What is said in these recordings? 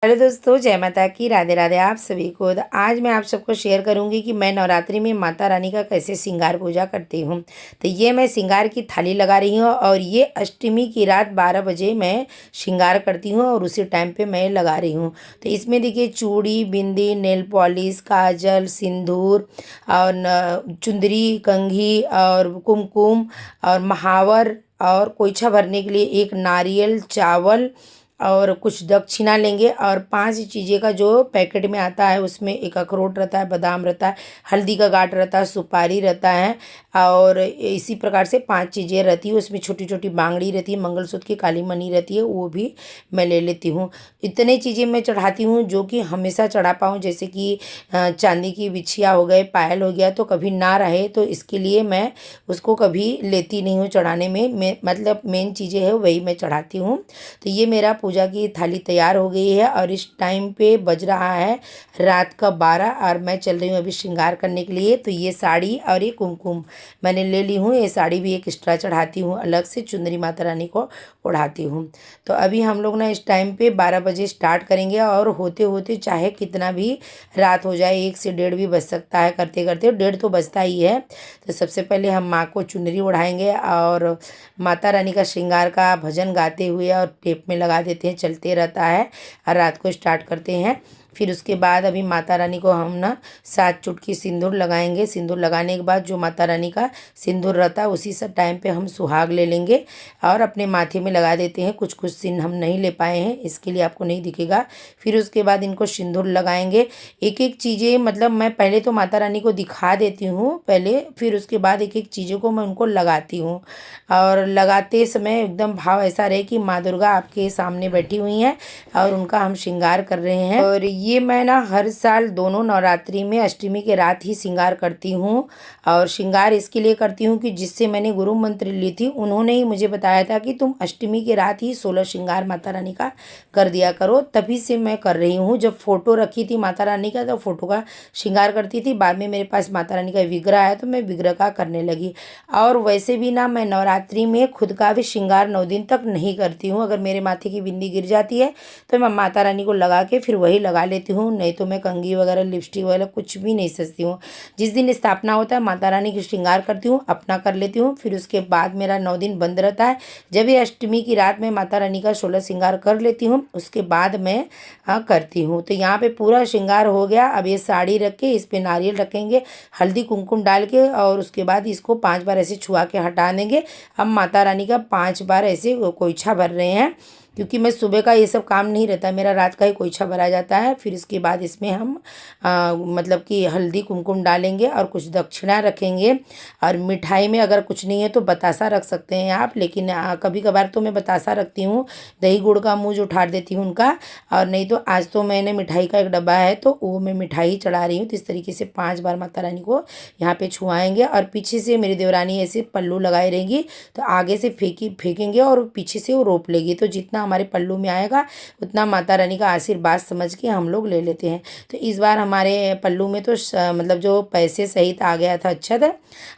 Hello दोस्तों, जय माता की, राधे राधे आप सभी को। आज मैं आप सबको शेयर करूंगी कि मैं नवरात्रि में माता रानी का कैसे श्रृंगार पूजा करती हूं। तो ये मैं श्रृंगार की थाली लगा रही हूं और ये अष्टमी की रात 12 बजे मैं श्रृंगार करती हूं और उसी टाइम पे मैं लगा रही हूं। तो इसमें देखिए चूड़ी, बिंदी, नेल पॉलिश, काजल, सिंदूर और चुंदरी, कंघी और कुमकुम और महावर और कोइछा भरने के लिए एक नारियल, चावल और कुछ दक्षिणा लेंगे और 5 चीज़ें का जो पैकेट में आता है उसमें एक अखरोट रहता है, बादाम रहता है, हल्दी का गांठ रहता है, सुपारी रहता है और इसी प्रकार से 5 चीज़ें रहती है। उसमें छोटी छोटी बांगड़ी रहती है, मंगलसूत्र की काली मणि रहती है, वो भी मैं ले लेती हूँ। इतने चीज़ें मैं चढ़ाती हूँ जो कि हमेशा चढ़ा पाऊँ, जैसे कि चांदी की बिछिया हो गए, पायल हो गया, तो कभी ना रहे तो इसके लिए मैं उसको कभी लेती नहीं हूँ चढ़ाने में। मतलब मेन चीज़ें है वही मैं चढ़ाती हूँ। तो ये मेरा पूजा की थाली तैयार हो गई है और इस टाइम पे बज रहा है रात का 12 और मैं चल रही हूँ अभी श्रृंगार करने के लिए। तो ये साड़ी और ये कुमकुम मैंने ले ली हूँ। ये साड़ी भी एक एक्स्ट्रा चढ़ाती हूँ, अलग से चुंदरी माता रानी को ओढ़ाती हूँ। तो अभी हम लोग ना इस टाइम पे 12 बजे स्टार्ट करेंगे और होते होते चाहे कितना भी रात हो जाए, 1 से 1:30 भी बज सकता है, करते करते 1:30 तो बजता ही है। तो सबसे पहले हम माँ को चुनरी ओढ़ाएंगे और माता रानी का श्रृंगार का भजन गाते हुए और टेप में लगा देते हैं, चलते रहता है और रात को स्टार्ट करते हैं। फिर उसके बाद अभी माता रानी को हम ना 7 चुटकी सिंदूर लगाएंगे। सिंदूर लगाने के बाद जो माता रानी का सिंदूर रहता है उसी सब टाइम पे हम सुहाग ले लेंगे और अपने माथे में लगा देते हैं। कुछ कुछ सिन हम नहीं ले पाए हैं, इसके लिए आपको नहीं दिखेगा। फिर उसके बाद इनको सिंदूर लगाएंगे। एक एक चीज़ें मतलब मैं पहले तो माता रानी को दिखा देती हूँ पहले, फिर उसके बाद एक एक चीज़ों को मैं उनको लगाती हूँ और लगाते समय एकदम भाव ऐसा रहे कि माँ दुर्गा आपके सामने बैठी हुई हैं और उनका हम श्रृंगार कर रहे हैं। और ये मैं ना हर साल दोनों नवरात्रि में अष्टमी के रात ही श्रृंगार करती हूँ। और श्रृंगार इसके लिए करती हूँ कि जिससे मैंने गुरु मंत्र ली थी उन्होंने ही मुझे बताया था कि तुम अष्टमी के रात ही 16 श्रृंगार माता रानी का कर दिया करो, तभी से मैं कर रही हूँ। जब फोटो रखी थी माता रानी का तो फोटो का श्रृंगार करती थी, बाद में मेरे पास माता रानी का विग्रह आया तो मैं विग्रह का करने लगी। और वैसे भी ना मैं नवरात्रि में खुद का भी श्रृंगार 9 दिन तक नहीं करती हूँ। अगर मेरे माथे की बिंदी गिर जाती है तो मैं माता रानी को लगा के फिर वही लगा लेती हूँ, नहीं तो मैं कंघी वगैरह, लिपस्टिक वगैरह कुछ भी नहीं सजती हूँ। जिस दिन स्थापना होता है माता रानी की श्रृंगार करती हूँ, अपना कर लेती हूँ, फिर उसके बाद मेरा 9 दिन बंद रहता है। जब ये अष्टमी की रात में माता रानी का 16 श्रृंगार कर लेती हूँ उसके बाद मैं करती हूँ। तो यहाँ पे पूरा श्रृंगार हो गया। अब ये साड़ी रख के इस पर नारियल रखेंगे, हल्दी कुमकुम डाल के और उसके बाद इसको 5 बार ऐसे छुआ के हटा देंगे। हम माता रानी का 5 बार ऐसे कोइछा भर रहे हैं, क्योंकि मैं सुबह का ये सब काम नहीं रहता, मेरा रात का ही कोइछा भरा जाता है। फिर इसके बाद इसमें हम मतलब कि हल्दी कुमकुम डालेंगे और कुछ दक्षिणा रखेंगे। और मिठाई में अगर कुछ नहीं है तो बतासा रख सकते हैं आप, लेकिन कभी कभार तो मैं बतासा रखती हूँ, दही गुड़ का मुँह उठाड़ देती हूँ उनका। और नहीं तो आज तो मैंने मिठाई का एक डब्बा है तो वो मैं मिठाई चढ़ा रही हूँ। तो इस तरीके से 5 बार माता रानी को यहाँ पे छुआएंगे और पीछे से मेरी देवरानी ऐसे पल्लू लगाई रहेंगी, तो आगे से फेंकेंगे और पीछे से वो रोप लेगी। तो जितना हमारे पल्लू में आएगा उतना माता रानी का आशीर्वाद समझ के हम लोग ले लेते हैं। तो इस बार हमारे पल्लू में तो मतलब जो पैसे सहित आ गया था, अच्छा था।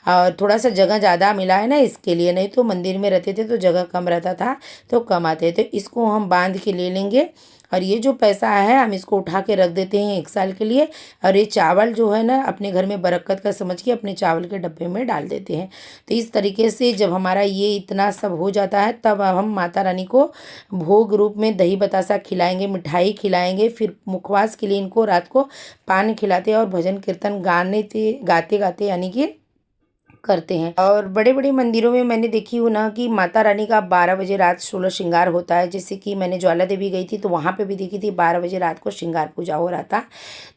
और थोड़ा सा जगह ज़्यादा मिला है ना इसके लिए, नहीं तो मंदिर में रहते थे तो जगह कम रहता था तो कम आते। तो इसको हम बांध के ले लेंगे और ये जो पैसा है हम इसको उठा के रख देते हैं 1 साल के लिए। और ये चावल जो है ना अपने घर में बरकत का समझ के अपने चावल के डब्बे में डाल देते हैं। तो इस तरीके से जब हमारा ये इतना सब हो जाता है तब हम माता रानी को भोग रूप में दही बतासा खिलाएंगे, मिठाई खिलाएंगे। फिर मुखवास के लिए इनको रात को पान खिलाते और भजन कीर्तन गाते गाते यानी कि करते हैं। और बड़े बड़े मंदिरों में मैंने देखी हूँ ना कि माता रानी का 12 बजे रात 16 श्रृंगार होता है। जैसे कि मैंने ज्वाला देवी गई थी तो वहाँ पे भी देखी थी 12 बजे रात को श्रृंगार पूजा हो रहा था।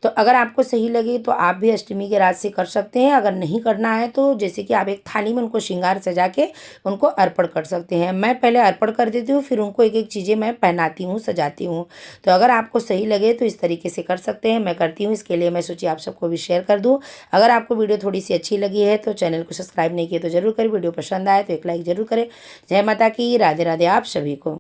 तो अगर आपको सही लगे तो आप भी अष्टमी के रात से कर सकते हैं। अगर नहीं करना है तो जैसे कि आप एक थाली में उनको श्रृंगार सजा के उनको अर्पण कर सकते हैं। मैं पहले अर्पण कर देती हूँ, फिर उनको एक एक चीज़ें मैं पहनाती हूँ, सजाती हूँ। तो अगर आपको सही लगे तो इस तरीके से कर सकते हैं। मैं करती हूँ, इसके लिए मैं सोची आप सबको भी शेयर कर दूँ। अगर आपको वीडियो थोड़ी सी अच्छी लगी है तो चैनल को सब्सक्राइब नहीं किया तो जरूर करें, वीडियो पसंद आए तो एक लाइक जरूर करें। जय माता की, राधे राधे आप सभी को।